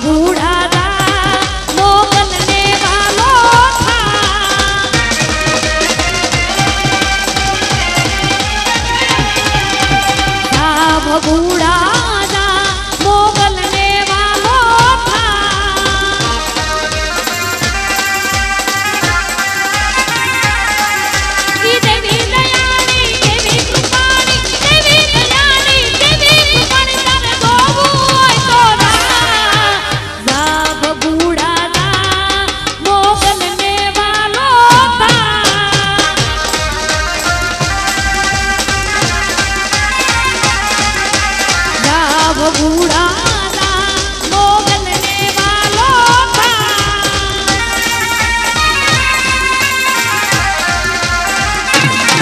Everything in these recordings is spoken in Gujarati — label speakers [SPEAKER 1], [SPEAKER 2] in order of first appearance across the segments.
[SPEAKER 1] बूढ़ा मोगलने वालों था बूढ़ा मोगलने वालों था देवी दयानी देवी कृपाणी देवी दयानी देवी कृपाणी तारे गोवू तो बूढ़ा मोगलने वालों था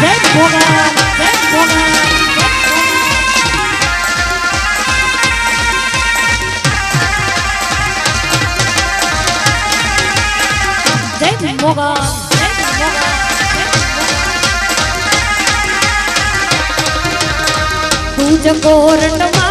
[SPEAKER 1] जय भगवान जय भगवान जय भगवान तुझको रटवा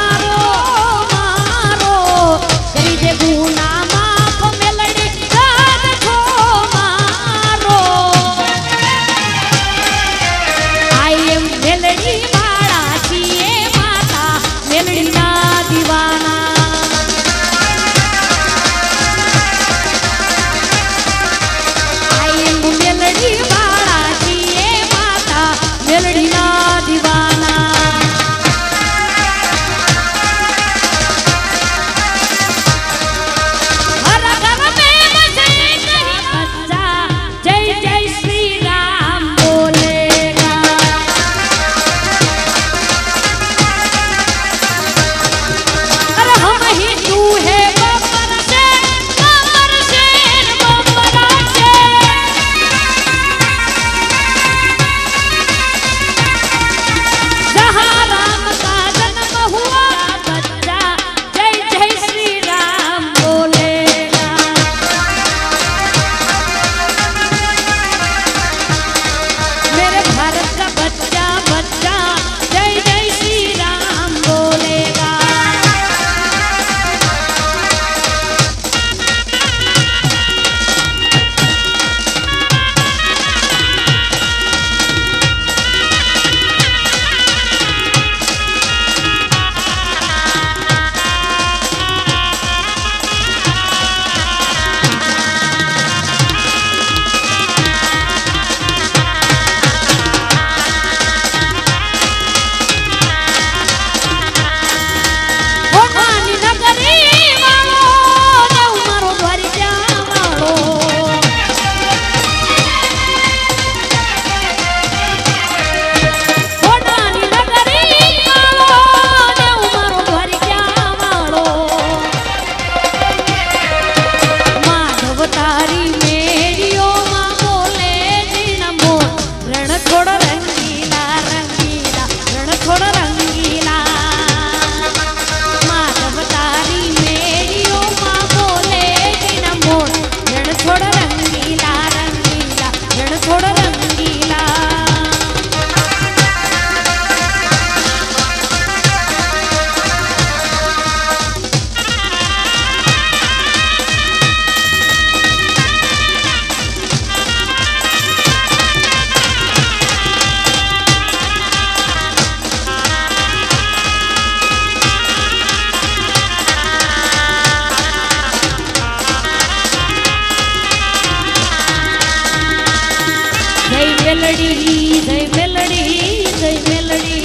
[SPEAKER 1] મેલડી જય મેલડી જય મેલડી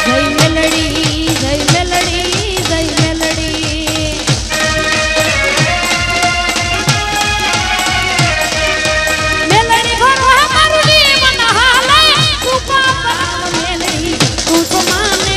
[SPEAKER 1] જય મેલડી જય મેલડી જય મેલડી મેલડી ભરો મારું જીવન હાલે તું પાપ મેલડી તું તો માને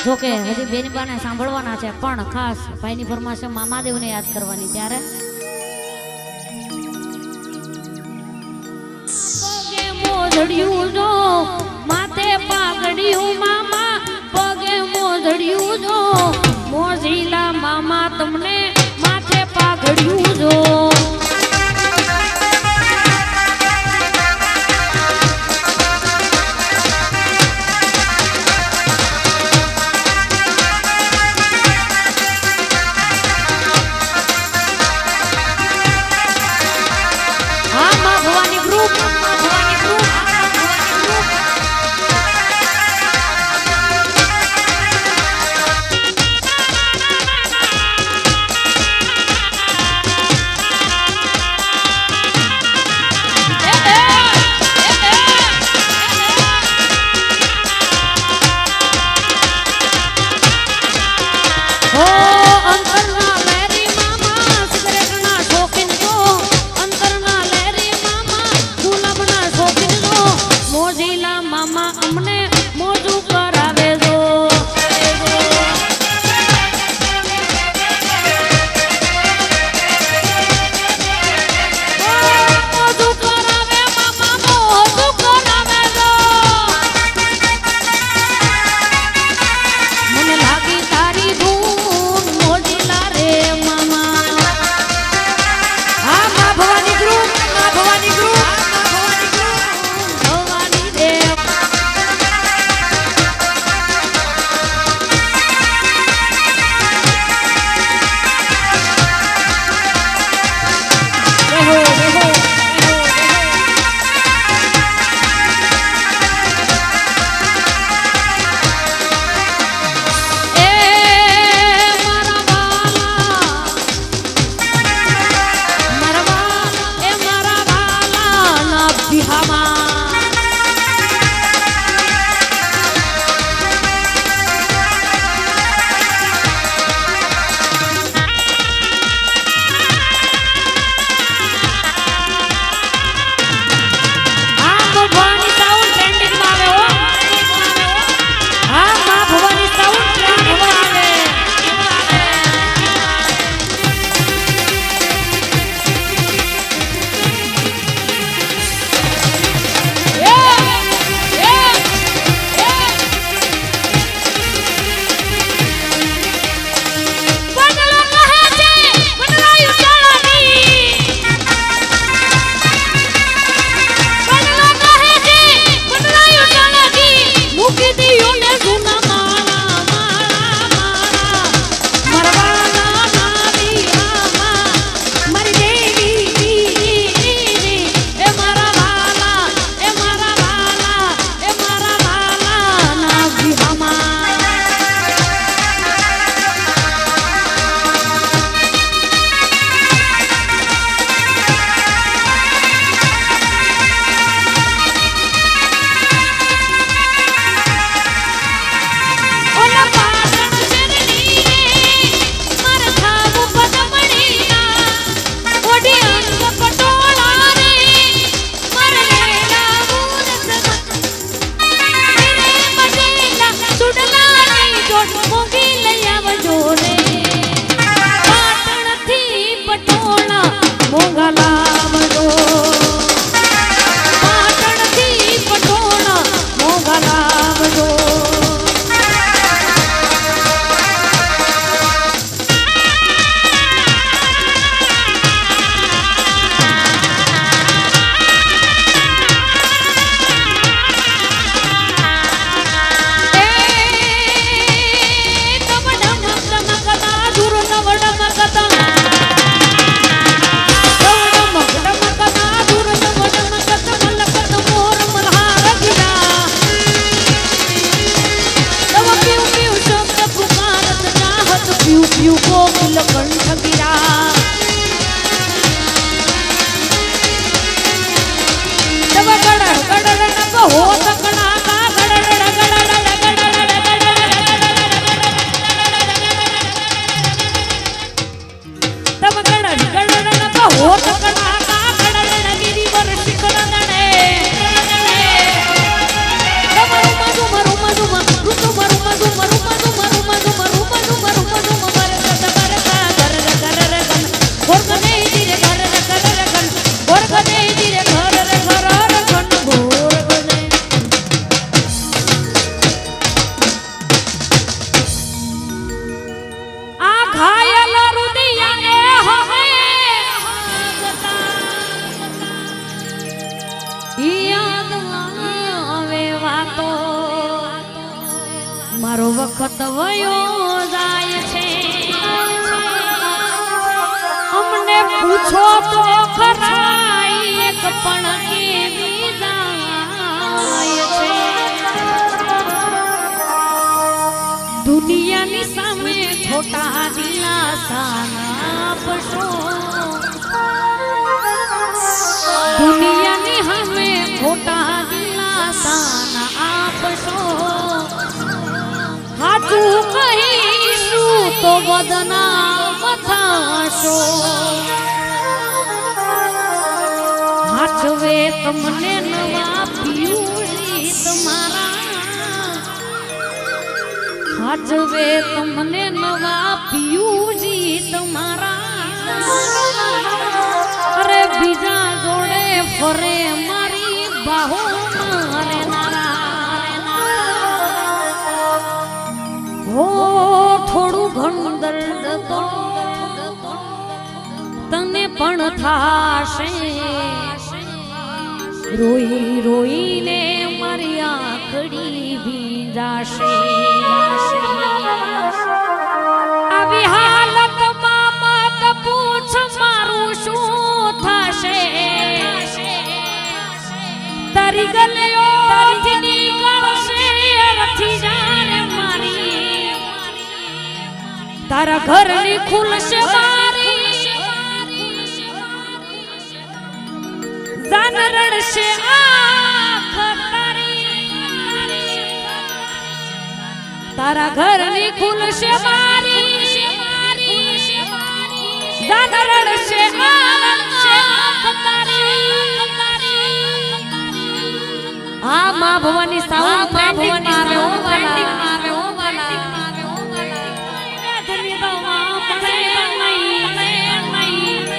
[SPEAKER 2] જોકે હજી બેની બાને સાંભળવાના છે, પણ ખાસ ભાઈની ફરમાશે મામાદેવને યાદ કરવાની. ત્યારે મોજડિયું જો માથે પાઘડિયું મામા પગે મોજડિયું જો મોજીલા મામા તમને માથે પાઘડિયું જો હા માં ભવાની ગ્રુપ ભવાની ગ્રુપ મારો વખત વયો જાય છે અમને પૂછો તો ખરા એક પણ કેવી જાય છે દુનિયાની સામે ખોટા દિલાસા આપશો દુનિયાની સામે ખોટા દિલાસા આપશો હાચું કહીશું તો બદનામ થશો હાચવે તમને નવા પિયુષી તમારા હાચવે તમને નવા પિયુષી તમારા અરે બીજા જોડે ફરે મારી બાહુ મારે હો થોડું ઘણું દર્દ તો તને પણ થાશે રોઈ રોઈને મારી આંખડી ભીંજાશે આવી હાલતમાં મત પૂછ મારું શું થશે તારી ગલીઓથી નીકળશે અરથી જાણે મારી તારા ઘરની ખુલશે બારી જાન રડશે આંખ તારી તારા ઘરની ખુલશે બારી જાન રડશે આંખ આ માં ભવાની સાઉન્ડ માં ભવાની સાઉન્ડ આવે ઓ વાલા ધની દવા પડે નહીં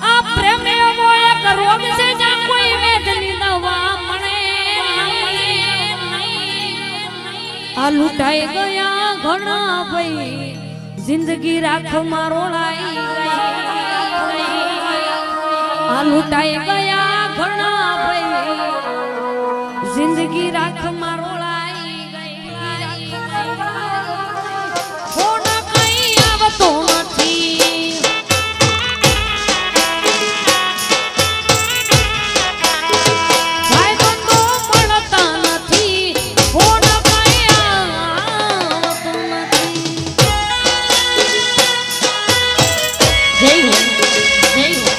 [SPEAKER 2] આ પ્રેમ એવો એક રોગ છે જ્યાં કોઈ વેદની દવા મળે આ લૂંટાઈ ગયા ઘણા ભાઈ જિંદગી રાખ મારો લાઈ ગઈ આ લૂંટાઈ ગયા ઘણા ભાઈ જિંદગી રાખ મારો લાઈ ગઈ ફોન કઈ આવતો નથી ભાઈ બંધો મળતા નથી ફોન કઈ આવતો નથી જય હો જય હો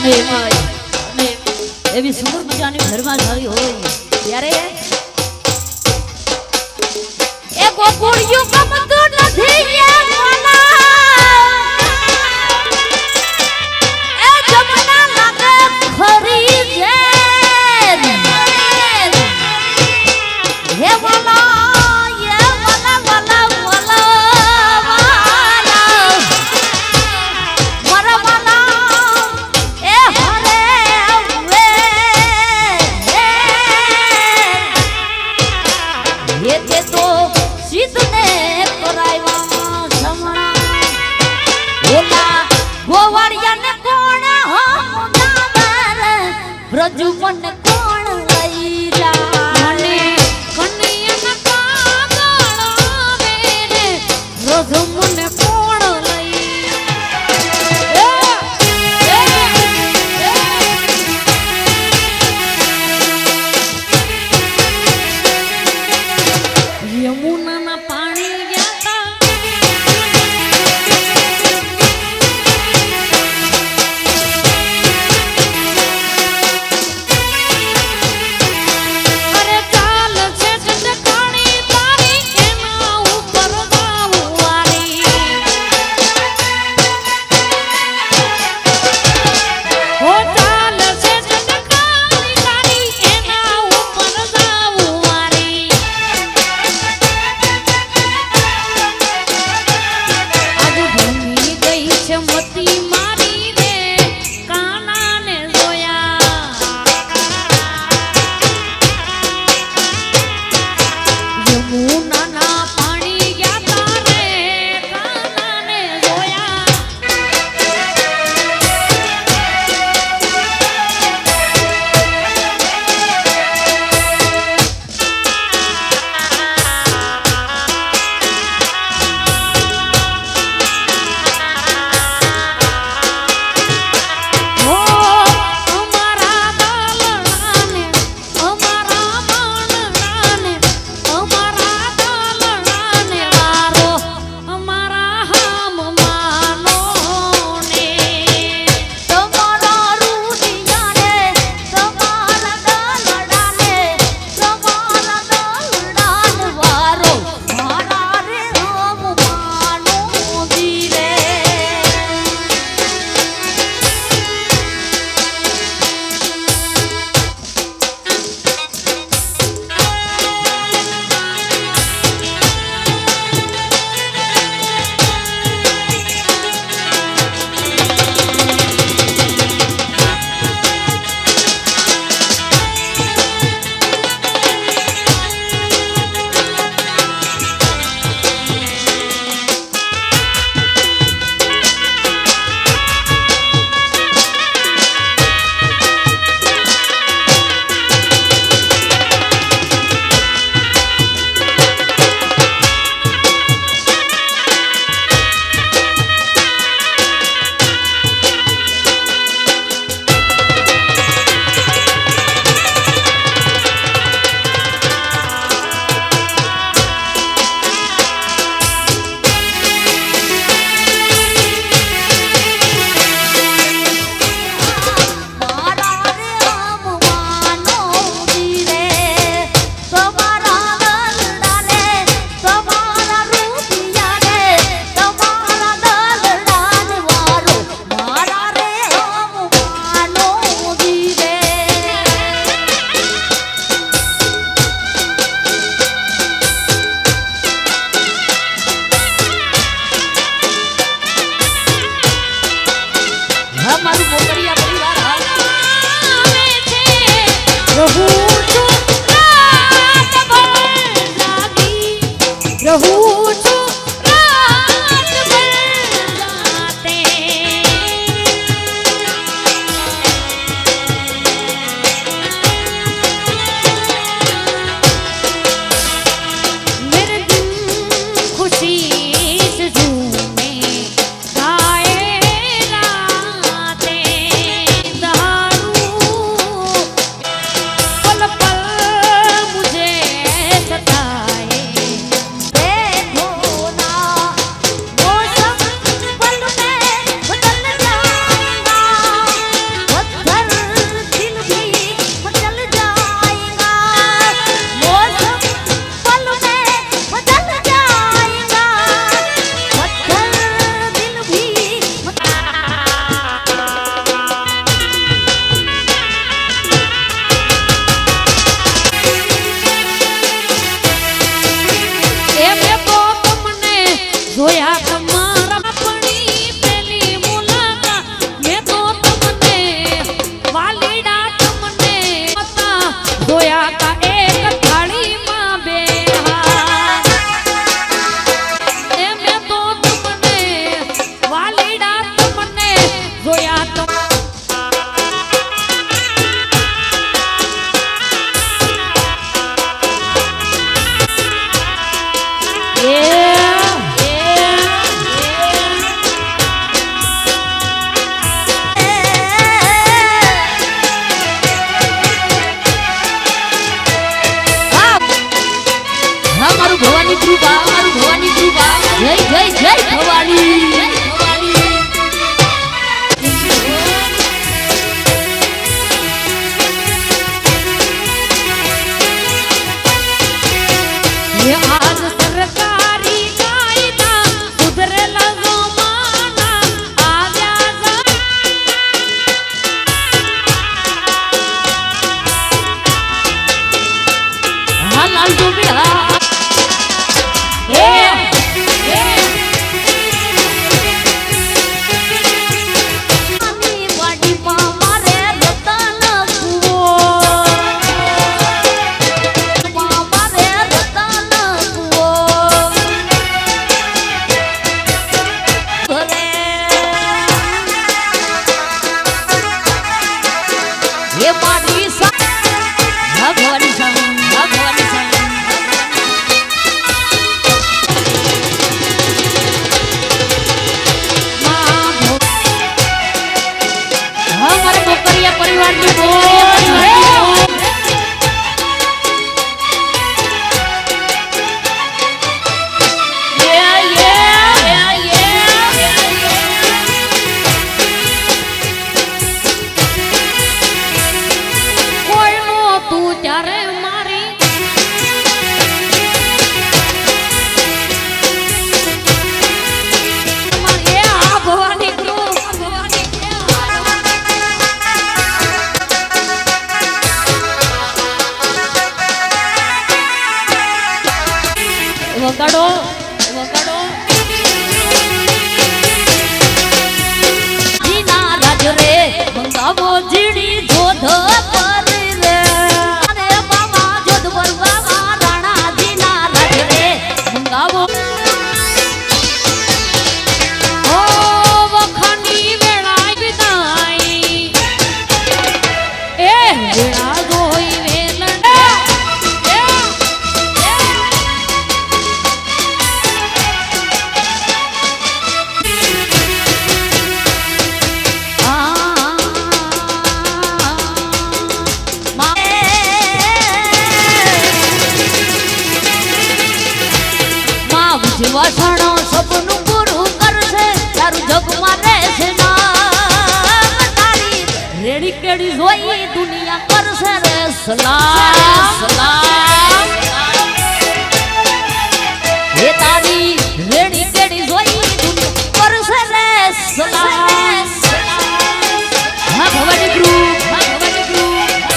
[SPEAKER 2] અને એમાં અને એવી સુંદર મજાની ઘરમાં સારી હોય ત્યારે એ ગોકુળિયું ગમતું નથી એ જમના લાગે ખરી છે હે રજુ મને કોણ લઈ જા મને કન્યાના કાગળ મેરે રજુ મને કોણ લઈ યમુનાના પાણી ગયા ભવાની ये आज सरकारी कायदा सुधरेला जमाना આવ્યા હાલ ડૂબી હા ભગવાન हमारे कोकरिया परिवार की તું ત્યારે મારી ભવાની વગાડો વગાડો જીના રાજ રે મંગાવો જીડી જોધ પર રે અરે બાબા જોધ પર બાબા રાણા જીના રાજ રે મંગાવો ઓ વખની વેળા વિદાઈ એ વેળા જોઈ વેલડા વાસણો સપનું પૂરું કરશે તારું જગમાં રહેશે નામ તારી રેડી કેડી જોઈ દુનિયા કરશે રે સલામ સલામ હે તારી રેડી કેડી જોઈ દુનિયા કરશે રે સલામ હા ભવાની ગ્રુપ હા ભવાની ગ્રુપ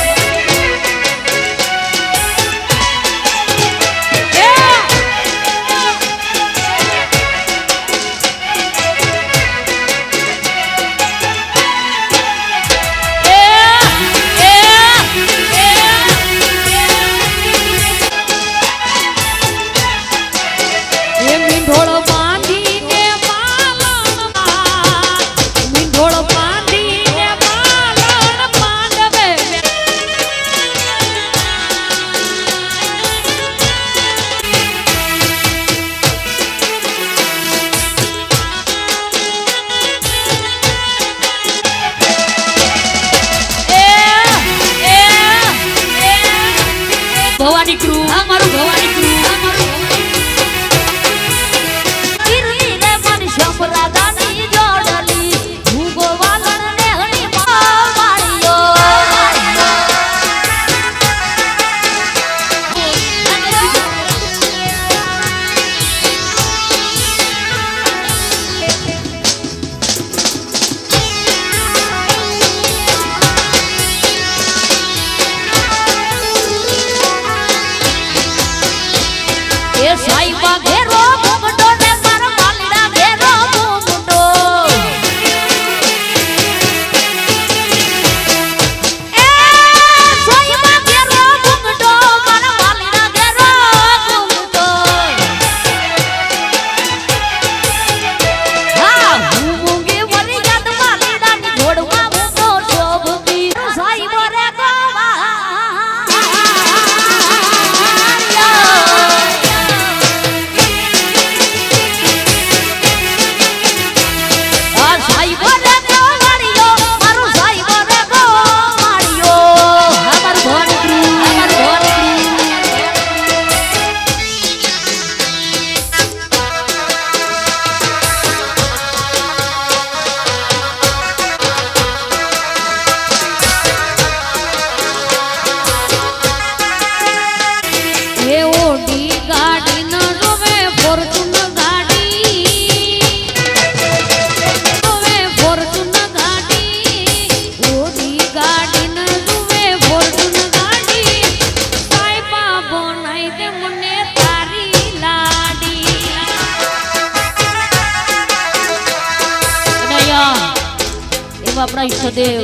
[SPEAKER 2] આપણા ઈષ્ટદેવ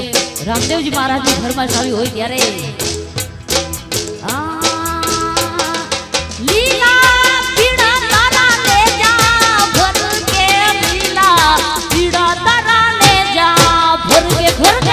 [SPEAKER 2] રામદેવજી મહારાજની ફરમાશ આવી હોય ત્યારે લીલા પીડા તારા લે જા ભર કે લીલા પીડા તારા લે જા ભર કે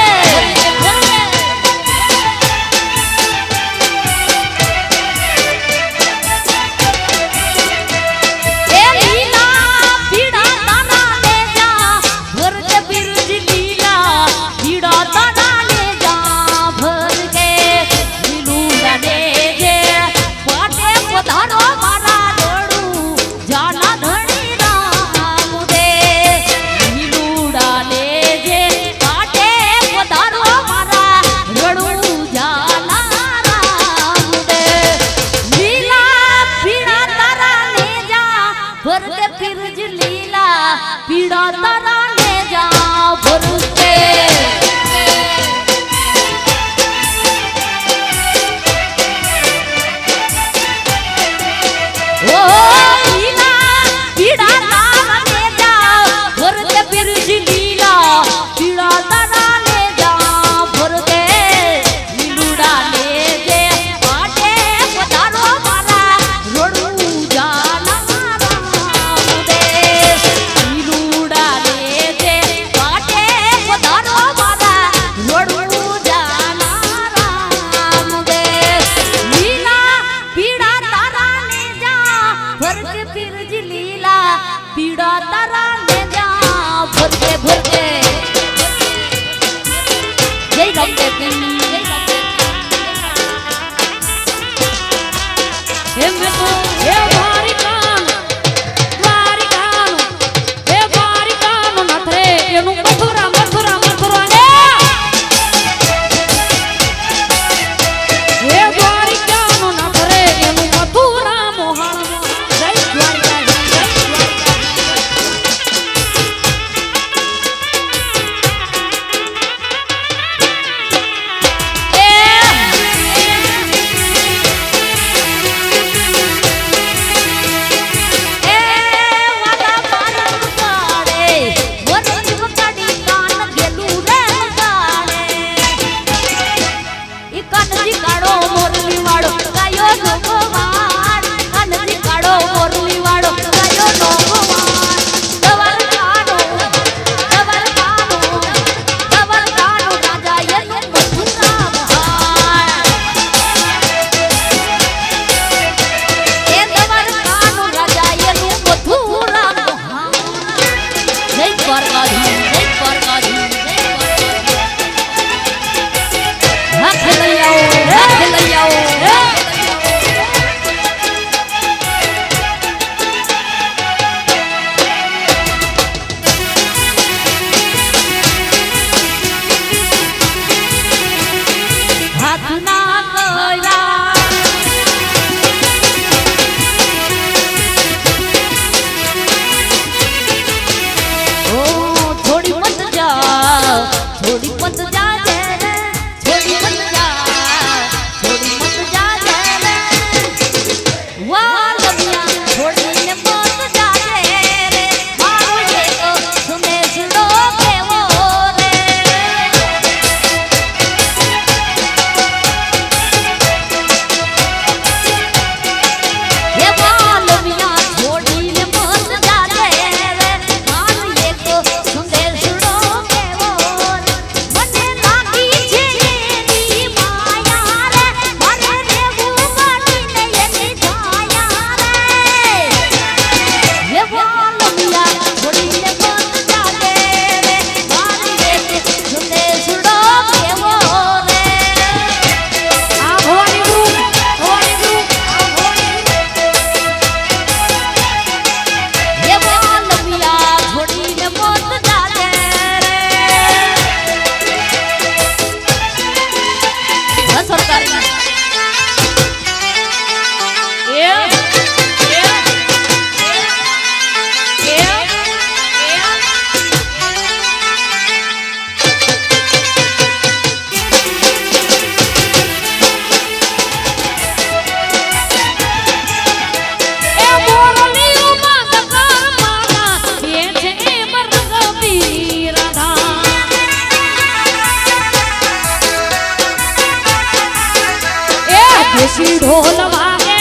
[SPEAKER 1] દેશી ઢોલ વાગે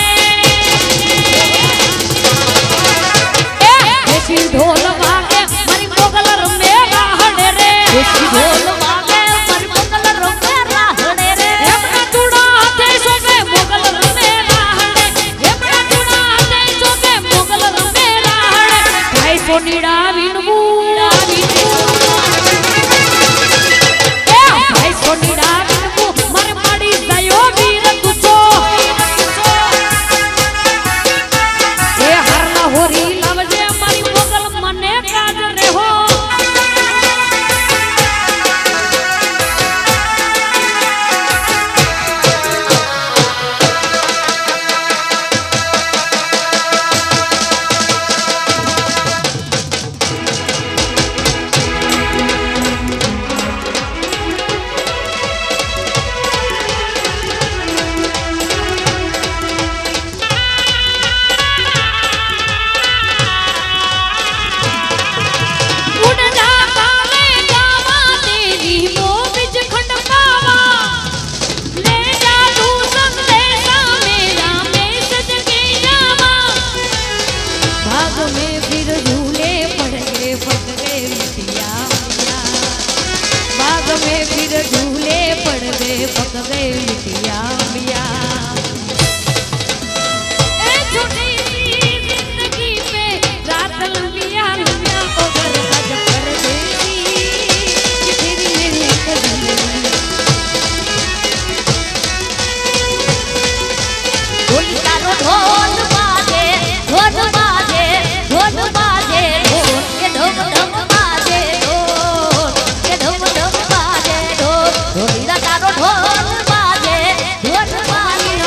[SPEAKER 1] દેશી ઢોલ વાગે મારી મોગલ રમે રાહડે રે
[SPEAKER 2] દેશી ઢોલ વાગે મારી મોગલ રમે રાહડે રે
[SPEAKER 1] એમના ચૂડા હાથે શોભે મોગલ રમે રાહડે એમના ચૂડા હાથે શોભે મોગલ રમે રાહડે ભાઈ સોનીડા વિનવું ભાઈ સોનીડા વિનવું મારે માડી દયો વીર તુચો એ હરના હોરી લાવજે મારી મોગલ મને કાજ રે હો पक गए मिटिया मिया ए छोटी जिंदगी पे रात लंबिया लंबिया ओगर हज कर देती कि तेरी मेरी कदम
[SPEAKER 2] ढोल तारो ढोल बाजे ढोल बाजे ढोल बाजे ढोल के ढोल ढोल बाजे ढोल के ढोल ढोल बाजे ढोल ढोल तारो ढोल बाजे ढोल बाजे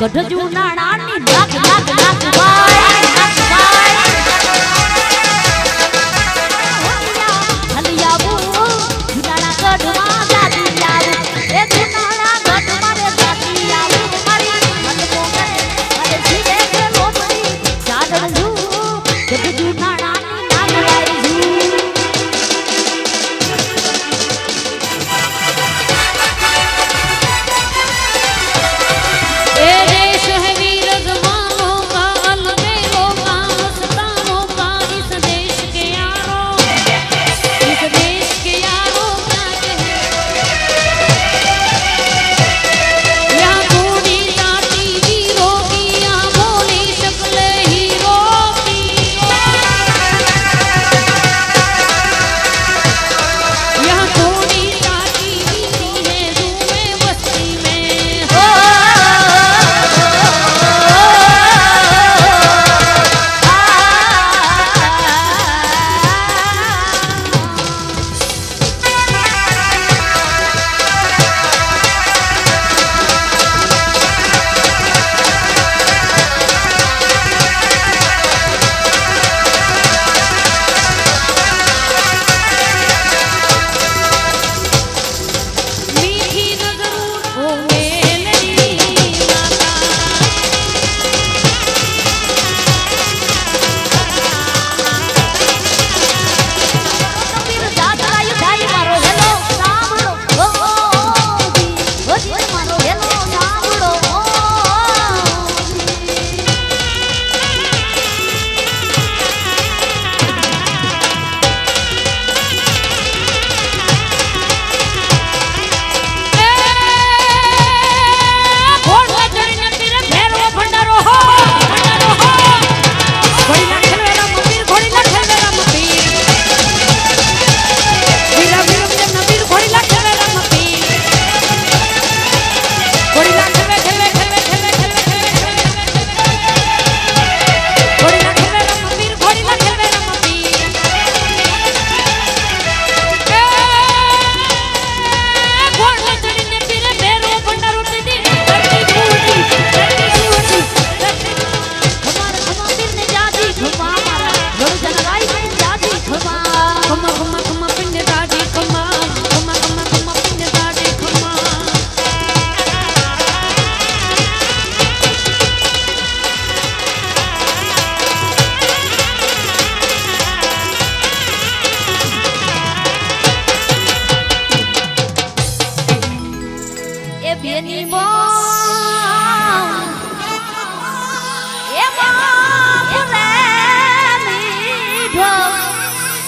[SPEAKER 2] ગઢજુ નાણાની નાક નાક નાક ભાઈ નાક ભાઈ હલિયાબુ જુનાણા ગઢમાં જાતી આવું એ જુનાણા ગઢમાં રે જાતી આવું મારી મનમો કરે અરે જીવે કે લોબડી ચાદરજુ ગઢજુ નાણાની નાક ભાઈ બેની માં એ બાપ રે મીઠો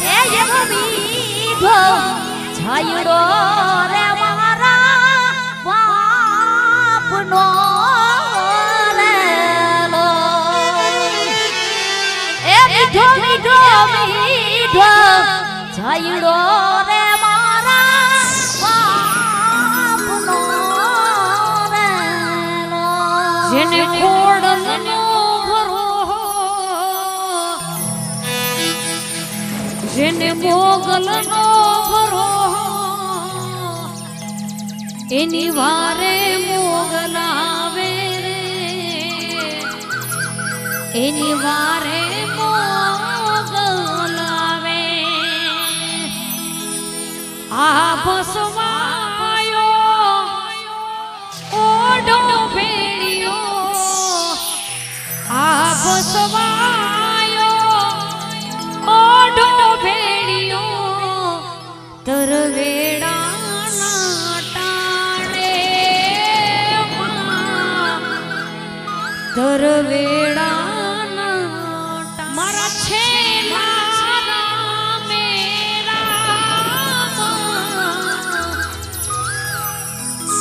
[SPEAKER 2] એ એવો મીઠો છાયડો રે મારા બાપનો રેલો એ મીઠો મીઠો મીઠો છાયડો રે જેને ખોડલનો ભરો જેને મોગલનો ભરો એની વારે મોગલ આવે રે એની વારે મોગલ આવે આ બસવાયો ઓઢો બસવાયો ઓઢો ભેડિયો તરવેડાના ટાણે તરવેડાના મારા છેલા મેરા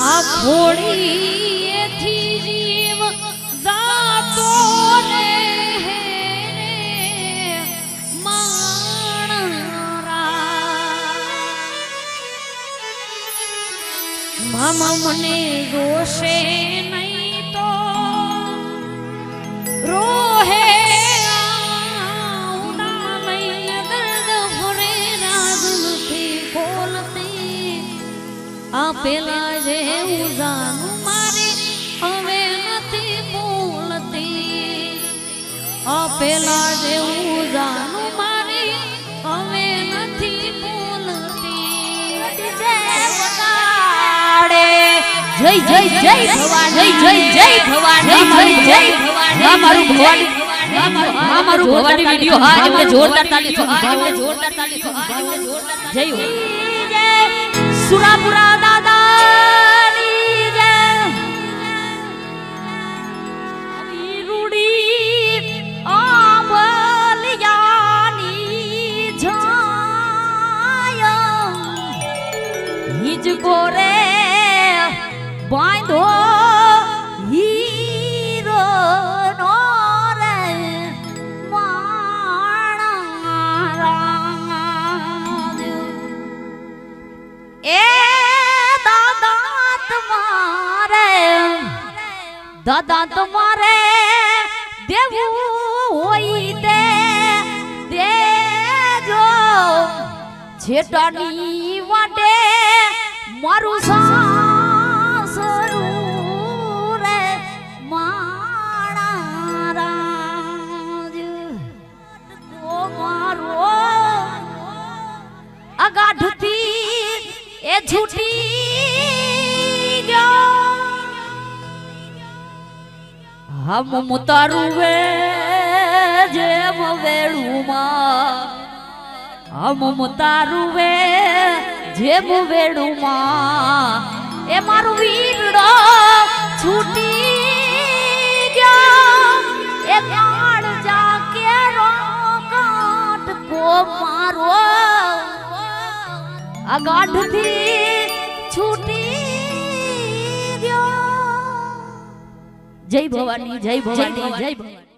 [SPEAKER 2] આ ઘોડી એથી જીવ જાતો મામા મને રોશે નહીં તો રોહે ઉડા લઈને દર્દ ભરે રાજ નથી ખોલતી આ પેલા જે ઉજાનું મારે હવે નથી
[SPEAKER 1] પેલા જેવું જાનું મારી હવે નથી બોલતી.
[SPEAKER 2] જય જય જય ભવાની જય જય ભવાની જય જય ભવાની હા મારું ભવાની હા મારું ભવાની વિડિયો હા એમને જોરદાર તાલી છો હા એમને જોરદાર તાલી છો હા એમને જોરદાર જય હો જય સુરાપુરા દાદાની જય વીરુડી આંબલિયાની છાય હિજ કોરે બાંધો હીરો નો રે માણા એ દાદા તમારે દેવું હોય તે દેજો છેટાની વાટે મારું સાસરું રે માણા રાજ તો મારો અગાઢથી એ છૂટી ગયો હમ મુતારું વે જેમ વેળુમાં હમ મુતારું વે જેમ વેળુમાં એ મારું વીરડો છૂટી ગયો એ કાળ જાકે રો કાટકો મારો આ ગાઢથી છૂટી ગયો જય ભવાની જય ભવાની જય ભવાની